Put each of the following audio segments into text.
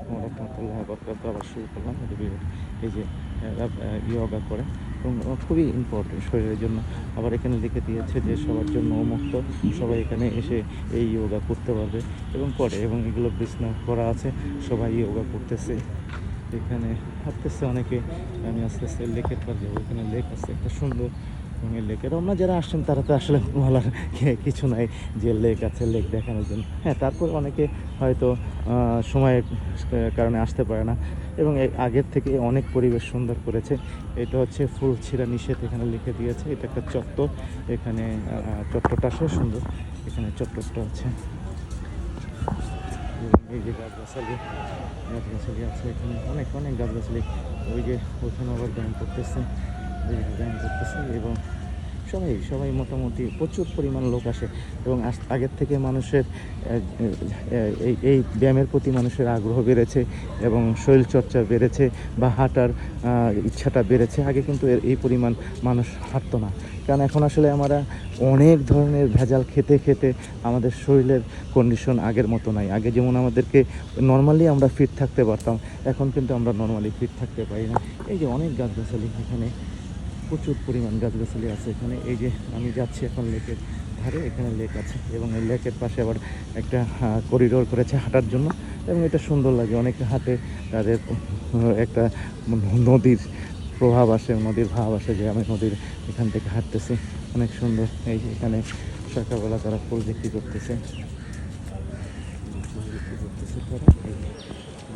রহমতুল্লাহ বরকাত আবার শুরু করলাম এই যে ইয়োগা করে এবং খুবই ইম্পর্টেন্ট শরীরের জন্য। আবার এখানে লিখে দিয়েছে যে সবার জন্য উন্মুক্ত, সবাই এখানে এসে এই ইয়োগা করতে পারবে এবং করে, এবং এগুলো বিছনা করা আছে, সবাই ইয়োগা করতেছে। এখানে হাঁটতেছে অনেকে। আমি আস্তে আস্তে লেকের পার যাবো। এখানে লেক আছে একটা সুন্দর, এবং এই লেকের আমরা যারা আসছেন তারা তো আসলে বলার কিছু নাই যে লেক আছে, লেক দেখানোর জন্য। হ্যাঁ, তারপর অনেকে হয়তো সময়ের কারণে আসতে পারে না, এবং আগের থেকে অনেক পরিবেশ সুন্দর করেছে। এটা হচ্ছে ফুল ছিঁড়া নিষেধ, এখানে লিখে দিয়েছে। এটা একটা চত্বর, এখানে চত্বরটা আসলে সুন্দর। এখানে চত্বরটা আছে, এই যে গাছগাছালি আছে এখানে, অনেক অনেক গাছগাছালি। ওই যে ওখানে আবার ব্যায়াম করতেছে, ব্যায়াম করতেছে, এবং সবাই মোটামুটি প্রচুর পরিমাণ লোক আসে, এবং আগের থেকে মানুষের এই ব্যায়ামের প্রতি মানুষের আগ্রহ বেড়েছে, এবং শরীরচর্চা বেড়েছে, বা হাঁটার ইচ্ছাটা বেড়েছে। আগে কিন্তু এই পরিমাণ মানুষ হাঁটতো না, কারণ এখন আসলে আমরা অনেক ধরনের ভেজাল খেতে খেতে আমাদের শরীরের কন্ডিশন আগের মতো নাই। আগে যেমন আমাদেরকে নর্মালি আমরা ফিট থাকতে পারতাম, এখন কিন্তু আমরা নর্মালি ফিট থাকতে পারি না। এই যে অনেক গাছগাছালি, এখানে প্রচুর পরিমাণ গাছগাছালি আছে এখানে। এই যে আমি যাচ্ছি এখন লেকের ধারে, এখানে লেক আছে, এবং এই লেকের পাশে আবার একটা করিডোর করেছে হাঁটার জন্য, এবং এটা সুন্দর লাগে। অনেকে হাঁটে, তাদের একটা নদীর প্রভাব আসে, নদীর ভাব আসে যে আমি নদীর এখান থেকে হাঁটতেছি, অনেক সুন্দর। এই যে এখানে সকালবেলা তারা ফুল বিক্রি করতেছে, তারা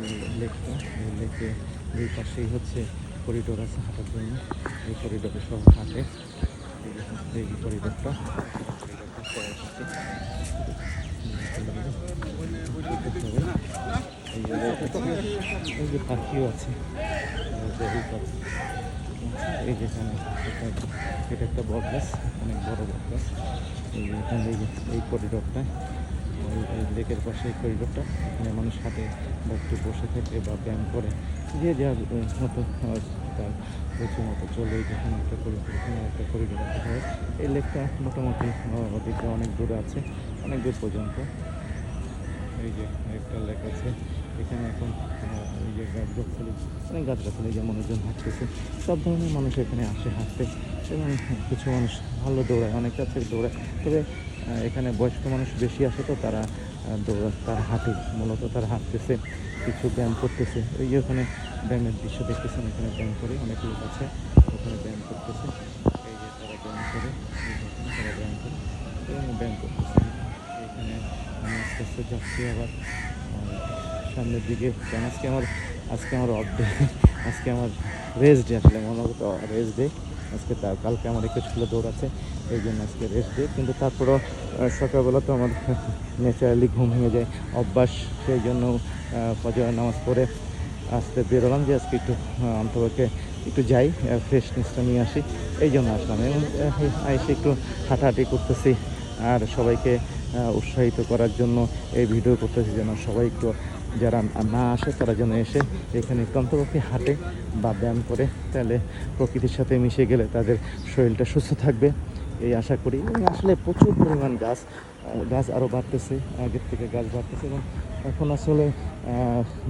এই লেকটা, এই লেকে দুই পাশেই হচ্ছে করিডোর আছে হাঁটার জন্য। এই করিডোরে সব হাঁটে, এই করিডোরটা এই যে পাখিও আছে, এই যেখানে এটা একটা বট গাছ, অনেক বড় বট গাছ। এই যে এখানে এই করিডোরটা, এই লেকের পাশে এই করিডোরটা, এখানে মানুষ হাঁটে বা একটু বসে থাকে বা ব্যায়াম করে, যে যার মতো তার রুচি মতো চলে। যেখানে একটা করিডোর, এখানে একটা করিডোর দেখা হয়। এই লেকটা মোটামুটি ওদিকে অনেক দূরে আছে, অনেক দূর পর্যন্ত। এই যে একটা লেক আছে এখানে। এখন এই যে গাছগাছালি, অনেক গাছগাছালি, যে মানুষজন হাঁটতেছে, সব ধরনের মানুষ এখানে আসে হাঁটতে, এবং কিছু মানুষ ভালো দৌড়ায়, অনেক কাছে দৌড়ায়। তবে এখানে বয়স্ক মানুষ বেশি আসে, তো তারা তারা হাঁটে, মূলত তারা হাঁটতেছে, কিছু ব্যায়াম করতেছে। এই যে ওখানে ব্যায়ামের দৃশ্য দেখতেছেন, এখানে ব্যায়াম করে অনেক লোক আছে, ওখানে ব্যায়াম করতেছে। এই যে তারা ব্যায়াম করে, তারা ব্যায়াম করে এবং ব্যায়াম করতেছে। এখানে আমি আস্তে আস্তে যাচ্ছি আবার সামনের দিকে, কারণ আজকে আমার অফ ডে, আজকে আমার রেস্ট ডে, আসলে মনোগত রেস্ট ডে আজকে। কালকে আমার একটু ছিল দৌড় আছে, এই জন্য আজকে রেস্ট ডে। কিন্তু তারপরেও সকালবেলা তো আমার ন্যাচারালি ঘুম ভেঙে যায়, অভ্যাস। সেই জন্য ফজরের নামাজ পড়ে আসতে বেরোলাম যে আজকে একটু অন্তপক্ষে একটু যাই, ফ্রেশনেসটা নিয়ে আসি, এই জন্য আসলাম। এবং এসে একটু হাঁটাহাঁটি করতেছি, আর সবাইকে উৎসাহিত করার জন্য এই ভিডিও করতেছি, যেন সবাই একটু, যারা না আসে তারা যেন এসে এখানে একটু অন্তপক্ষে হাঁটে বা ব্যায়াম করে, তাহলে প্রকৃতির সাথে মিশে গেলে তাদের শরীরটা সুস্থ থাকবে, এই আশা করি। এবং আসলে প্রচুর পরিমাণ গাছ আরও বাড়তেছে, আগের থেকে গাছ বাড়তেছে, এবং এখন আসলে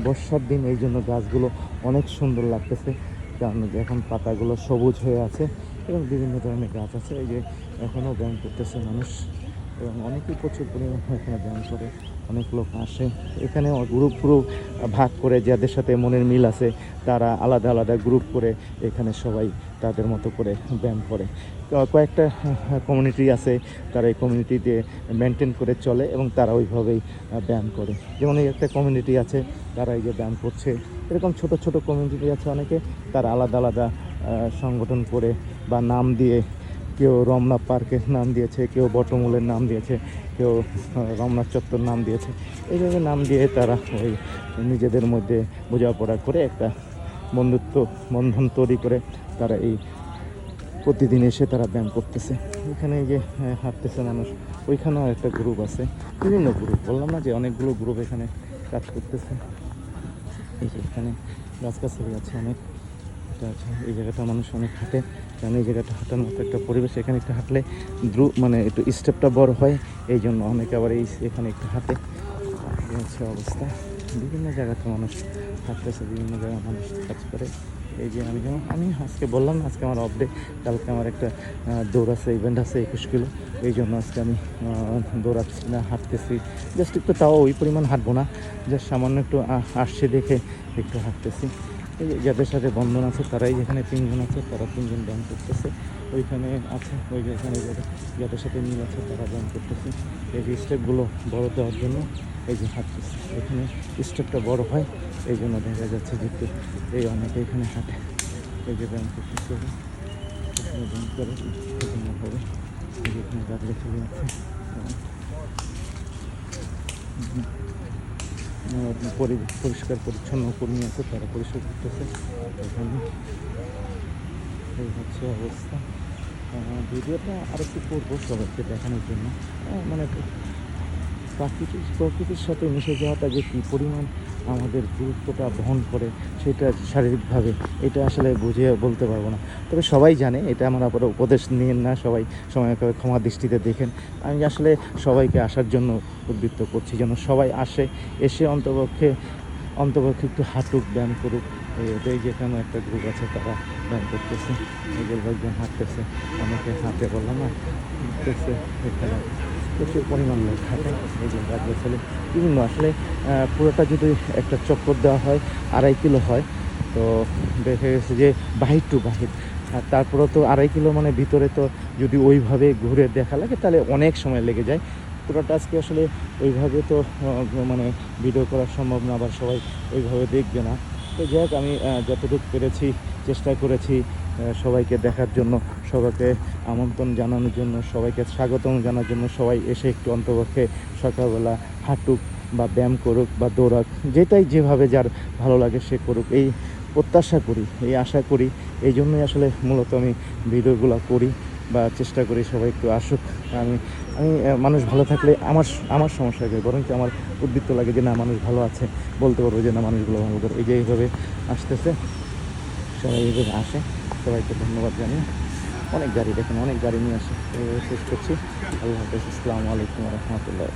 বর্ষার দিন, এই জন্য গাছগুলো অনেক সুন্দর লাগতেছে, কারণ এখন পাতাগুলো সবুজ হয়ে আছে, এবং বিভিন্ন ধরনের গাছ আছে। এই যে এখনও ব্যায়াম করতেছে মানুষ, এবং অনেকেই প্রচুর পরিমাণে এখানে ব্যায়াম করে, অনেক লোক আসে এখানে। গ্রুপ ভাগ করে, যাদের সাথে মনের মিল আছে, তারা আলাদা আলাদা গ্রুপ করে এখানে সবাই তাদের মতো করে ব্যায়াম করে। কয়েকটা কমিউনিটি আছে, তারা এই কমিউনিটিতে মেনটেন করে চলে, এবং তারা ওইভাবেই ব্যায়াম করে। যেমন এই একটা কমিউনিটি আছে, তারা এই যে ব্যায়াম করছে। এরকম ছোট ছোট কমিউনিটি আছে অনেকে, তারা আলাদা আলাদা সংগঠন করে বা নাম দিয়ে, কেউ রমনা পার্কের নাম দিয়েছে, কেউ বটমূলের নাম দিয়েছে, কেউ রমনা চত্বর নাম দিয়েছে। এইভাবে নাম দিয়ে তারা ওই নিজেদের মধ্যে বোঝাপড়া করে একটা বন্ধন তৈরি করে তারা এই প্রতিদিন এসে তারা ব্যায়াম করতেছে। এখানে এই যে হাঁটতেছে মানুষ, ওইখানেও একটা গ্রুপ আছে, বিভিন্ন গ্রুপ, বললাম না যে অনেকগুলো গ্রুপ এখানে কাজ করতেছে। এই যে এখানে গাছগাছালি আছে অনেক, এটা আছে। এই জায়গাটা মানুষ অনেক হাঁটে, কারণ এই জায়গাটা হাঁটার মতো একটা পরিবেশ। এখানে একটু হাঁটলে মানে একটু স্টেপটা বড় হয়, এই জন্য অনেকে আবার এখানে একটু হাঁটে। এই হচ্ছে অবস্থা। বিভিন্ন জায়গাতে মানুষ হাঁটতেছে, বিভিন্ন জায়গায় মানুষ কাজ করে। এই যে আমি আজকে বললাম না, আজকে আমার অফ ডে, কালকে আমার একটা দৌড় আছে, ইভেন্ট আছে 21 কিলো। এই জন্য আজকে আমি দৌড়াচ্ছি না, হাঁটতেছি জাস্ট একটু, তাও ওই পরিমাণ হাঁটবো না, জাস্ট সামান্য একটু আসছে দেখে একটু হাঁটতেছি। এই যে যাদের সাথে বন্ধন আছে তারাই, যেখানে 3 জন আছে তারা 3 জন ব্যায়াম করতেছে, ওইখানে আছে ওই যেখানে যাদের সাথে মিল আছে তারা ব্যায়াম করতেছে। এই যে স্টেপগুলো বড় দেওয়ার জন্য এই যে হাঁটতেছে, এখানে স্টেপটা বড় হয়, এই জন্য দেখা যাচ্ছে যে একটু এই অনেকে এখানে হাঁটে। এই যে ব্যায়াম করতেছে, এখানে ব্যায়াম করে হবে, এই যে এখানে গাড়ি চলে যাচ্ছে, পরিষ্কার পরিচ্ছন্ন কর্মী আছে, তারা পরিষ্কার করতেছে। এখানে এই হচ্ছে অবস্থা। ভিডিওটা আরও একটু করবো সবাইকে দেখানোর জন্য, মানে প্রকৃতির সাথে মিশে যাওয়াটা যে কী পরিমাণ আমাদের গুরুত্বটা বহন করে, সেটা শারীরিকভাবে এটা আসলে বুঝিয়ে বলতে পারবো না। তবে সবাই জানে, এটা আমার আবার উপদেশ নিয়েন না, সবাই সময়কে ক্ষমা দৃষ্টিতে দেখেন। আমি আসলে সবাইকে আসার জন্য উদ্বুদ্ধ করছি, যেন সবাই আসে, এসে অন্তপক্ষে একটু হাঁটুক, ব্যায়াম করুক। এই যেখানে একটা গ্রুপ আছে তারা ব্যায়াম করতেছে, এগুলো একজন হাঁটতেছে, অনেকে হাঁটে বললাম না, হাঁটতেছে। এখানে প্রচুর পরিমাণ লোক হাঁটে, এই যে রাজ্য ছেলে বিভিন্ন, আসলে পুরোটা যদি একটা চক্কর দেওয়া হয় 2.5 কিলো হয়, তো দেখা গেছে যে বাহির টু বাহির, আর তারপরেও তো 2.5 কিলো মানে ভিতরে তো যদি ওইভাবে ঘুরে দেখা লাগে তাহলে অনেক সময় লেগে যায়। পুরোটা আজকে আসলে ওইভাবে তো মানে ভিডিও করা সম্ভব না, আবার সবাই ওইভাবে দেখবে না। তো যাই হোক, আমি যতটুকু পেরেছি চেষ্টা করেছি সবাইকে দেখার জন্য, সবাইকে আমন্ত্রণ জানানোর জন্য, সবাইকে স্বাগতম জানার জন্য, সবাই এসে একটু অন্তপক্ষে সকালবেলা হাঁটুক বা ব্যায়াম করুক বা দৌড়াক, যেটাই যেভাবে যার ভালো লাগে সে করুক, এই প্রত্যাশা করি, এই আশা করি। এই জন্যই আসলে মূলত আমি ভিডিওগুলো করি বা চেষ্টা করি সবাই একটু আসুক। আমি আমি মানুষ ভালো থাকলে আমার সমস্যা হয়, বরং আমার উদ্বৃত্ত লাগে যে না, মানুষ ভালো আছে, বলতে পারবো যে না, মানুষগুলো ভালো করে। এই যে এইভাবে আসতেছে, সবাই এইভাবে আসে, সবাইকে ধন্যবাদ জানিয়ে। অনেক গাড়ি দেখেন, অনেক গাড়ি নিয়ে আসে। এইভাবে শেষ করছি। আল্লাহ হাফেজ, আসসালামু আলাইকুম রহমতুল্লাহ।